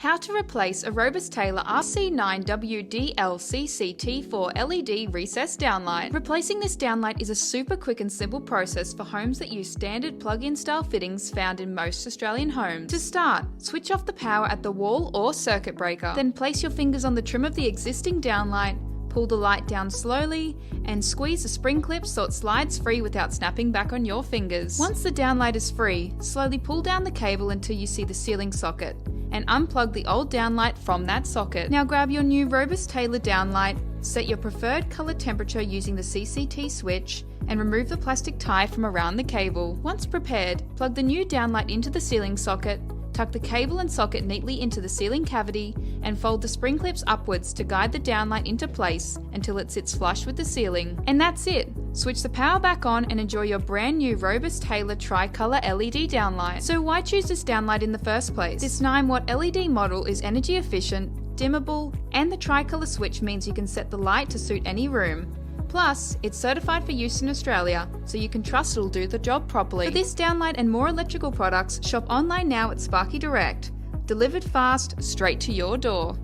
How to replace a Robus Taylor RC9WDLCCT4 LED recessed downlight. Replacing this downlight is a super quick and simple process for homes that use standard plug-in style fittings found in most Australian homes. To start, switch off the power at the wall or circuit breaker. Then place your fingers on the trim of the existing downlight, pull the light down slowly, and squeeze the spring clip so it slides free without snapping back on your fingers. Once the downlight is free, slowly pull down the cable until you see the ceiling socket, and unplug the old downlight from that socket. Now grab your new Robus Taylor downlight, set your preferred colour temperature using the CCT switch, and remove the plastic tie from around the cable. Once prepared, plug the new downlight into the ceiling socket, tuck the cable and socket neatly into the ceiling cavity, and fold the spring clips upwards to guide the downlight into place until it sits flush with the ceiling. And that's it! Switch the power back on and enjoy your brand new Robus Taylor Tricolour LED downlight. So why choose this downlight in the first place? This 9-watt LED model is energy efficient, dimmable, and the tricolour switch means you can set the light to suit any room. Plus, it's certified for use in Australia, so you can trust it'll do the job properly. For this downlight and more electrical products, shop online now at Sparky Direct. Delivered fast, straight to your door.